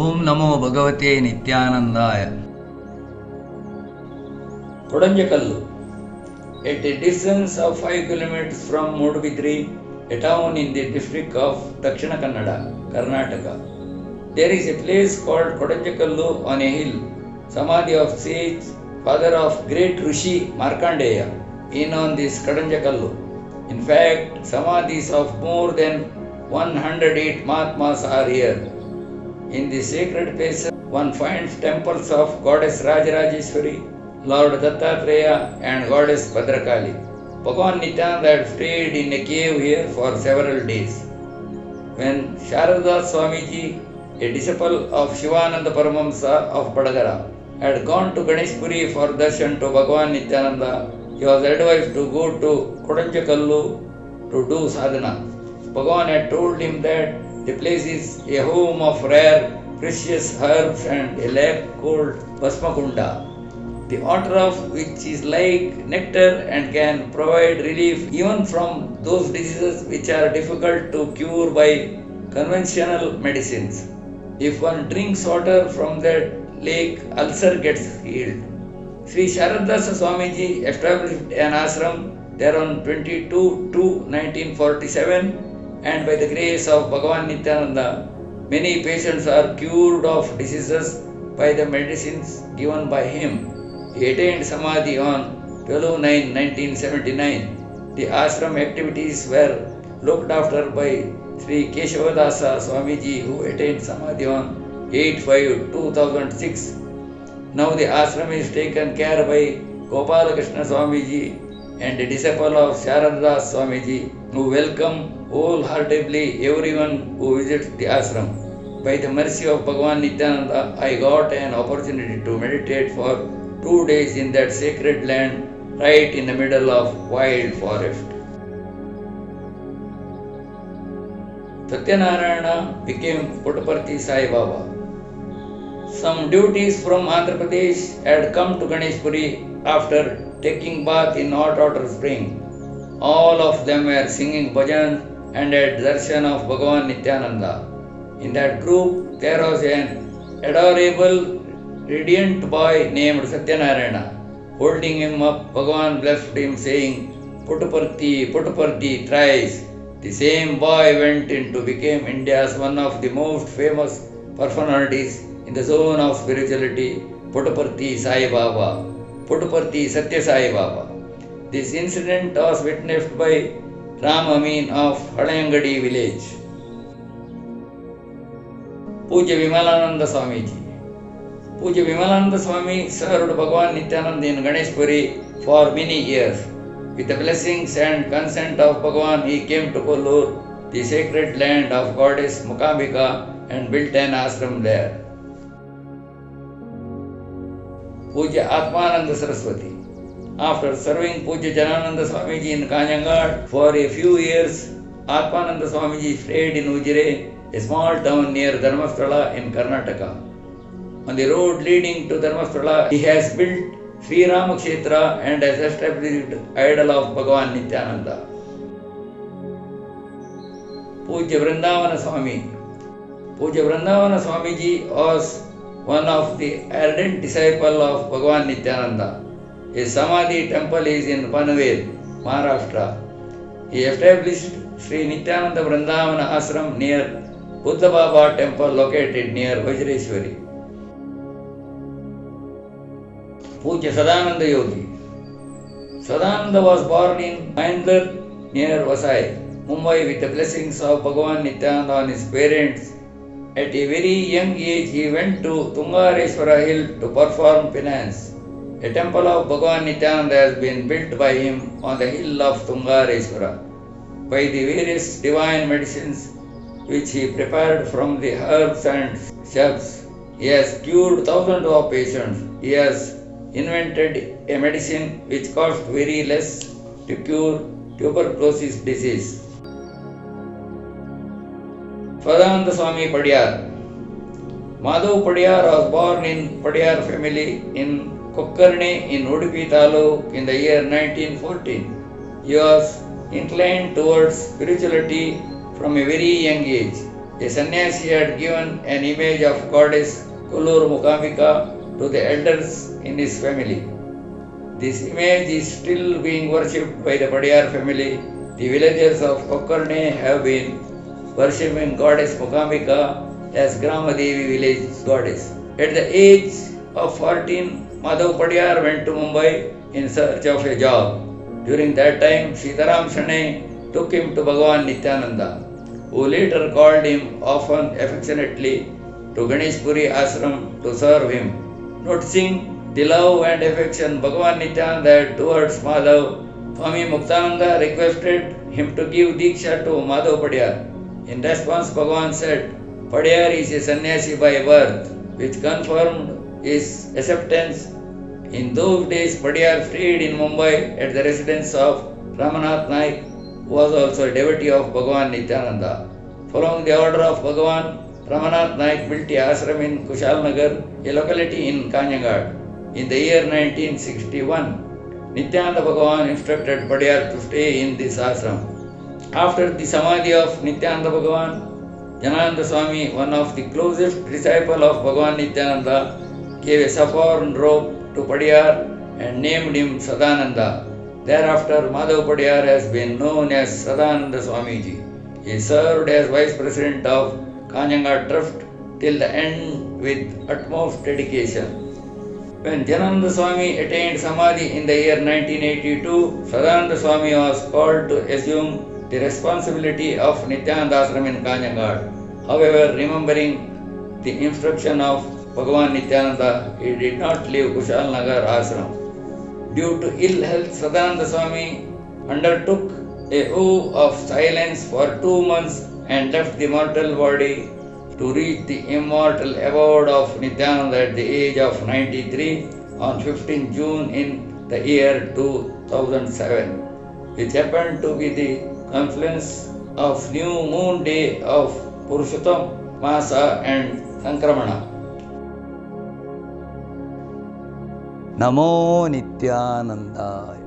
ಓಂ ನಮೋ ಭಗವತೆ ನಿತ್ಯಾನಂದಾಯ. Kodanjakallu, at a distance of 5 kilometers from Modubidri, a town in the district of Dakshina Kannada, Karnataka. There is a place called Kodanjakallu on a hill, Samadhi of sage, father of great Rishi Markandeya, in on this Kodanjakallu. In fact, Samadhis of more than 108 Mahatmas are here. In the sacred places, one finds temples of Goddess Rajarajeshwari, Lord Dattatreya and Goddess Bhadrakali. Bhagavan Nityananda had stayed in a cave here for several days. When Sharada Swamiji, a disciple of Shivananda Paramahamsa of Badagara, had gone to Ganeshpuri for darshan to Bhagavan Nityananda, he was advised to go to Kodanjakallu to do sadhana. Bhagavan had told him that the place is a home of rare, precious herbs and a lake called Bhasmakunda, the water of which is like nectar and can provide relief even from those diseases which are difficult to cure by conventional medicines. If one drinks water from that lake, ulcer gets healed. Sri Sharadasa Swamiji established an ashram there on 22/2/1947, and by the grace of Bhagavan Nityananda, many patients are cured of diseases by the medicines given by him. He attained Samadhi on 12/9/1979. The ashram activities were looked after by Sri Keshavadasa Swamiji, who attained Samadhi on 8/5/2006. Now the ashram is taken care by Gopalakrishna Swamiji and a disciple of Sharada Swamiji, who welcome wholeheartedly everyone who visits the ashram. By the mercy of Bhagavan Nityananda, I got an opportunity to meditate for 2 days in that sacred land, right in the middle of wild forest. Satyanarayana became Puttaparthi Sai Baba. Some devotees from Andhra Pradesh had come to Ganeshpuri after taking bath in hot water spring. All of them were singing bhajans and had darshan of Bhagavan Nityananda. In that group, there was an adorable, radiant boy named Satyanarayana. Holding him up, Bhagavan blessed him, saying, Puttaparthi, Puttaparthi thrice. The same boy went into became India's one of the most famous personalities in the zone of spirituality, Puttaparthi Sai Baba, Puttaparthi Satya Sai Baba. This incident was witnessed by Ram Amin of Halayangadi village. Puja Vimalananda Swamiji. Puja Vimalananda Swami served Bhagavan Nityananda in Ganeshpuri for many years. With the blessings and consent of Bhagavan, he came to Kollur, the sacred land of Goddess Mukambika, and built an ashram there. Puja Atmananda Saraswati. After serving Puja Janananda Swamiji in Kanjangad for a few years, Atmananda Swamiji stayed in Ujire, a small town near Dharmasthala in Karnataka. On the road leading to Dharmasthala, he has built Sri Ramakshetra and has established idol of Bhagavan Nityananda. Puja Vrindavana Swami. Puja Vrindavana Swamiji was one of the ardent disciples of Bhagavan Nityananda. His Samadhi temple is in Panvel, Maharashtra. He established Sri Nityananda Vrindavana Ashram near Buddha Baba temple located near Vajreshwari. Puja Sadananda Yogi. Sadananda was born in Mahindar near Vasai, Mumbai, with the blessings of Bhagavan Nityananda on his parents. At a very young age, he went to Tungareshwara hill to perform penance. A temple of Bhagavan Nityananda has been built by him on the hill of Tungareshwara. By the various divine medicines which he prepared from the herbs and shrubs, he has cured thousands of patients. He has invented a medicine which cost very less to cure tuberculosis disease. Swadananda Swami Padiyar. Madhav Padiyar was born in Padiyar family in Kokkarne in Udupi Taluk in the year 1914. He was inclined towards spirituality from a very young age. A sannyasi had given an image of goddess Kulur Mukambika to the elders in his family. This image is still being worshipped by the Padiyar family. The villagers of Kokkarne have been worshipping goddess Mukambika as Gramadevi village goddess. At the age of 14, Madhav Padiyar went to Mumbai in search of a job. During that time, Sitaram Shane took him to Bhagavan Nityananda, who later called him often affectionately to Ganeshpuri ashram to serve him. Noticing the love and affection Bhagavan Nityananda had towards Madhav, Swami Muktananda requested him to give Diksha to Madhav Padiyar. In response, Bhagavan said, Padiyar is a sannyasi by birth, which confirmed his acceptance. In those days, Padiyar stayed in Mumbai at the residence of Ramanath Naik, who was also a devotee of Bhagavan Nityananda. Following the order of Bhagavan, Ramanath Naik built a ashram in Kushalnagar, a locality in Kanjangad. In the year 1961, Nityananda Bhagavan instructed Padiyar to stay in this ashram. After the samadhi of Nityananda Bhagavan, Janananda Swami, one of the closest disciples of Bhagavan Nityananda, gave a saffron robe to Padiyar and named him Sadananda. Thereafter, Madhav Padiyar has been known as Sadananda Swamiji. He served as Vice President of Kanjangad Trust till the end with utmost dedication. When Janananda Swami attained Samadhi in the year 1982, Sadananda Swami was called to assume the responsibility of Nityananda Ashram in Kanjangad. However, remembering the instruction of Bhagavan Nityananda, he did not leave Kushalnagar Ashram. Due to ill health, Sadananda Swami undertook a vow of silence for 2 months and left the mortal body to reach the immortal abode of Nityananda at the age of 93 on 15 June in the year 2007, which happened to be the confluence of new moon day of Purushottam Masa and Sankramana. NaMo नित्यानंदाय।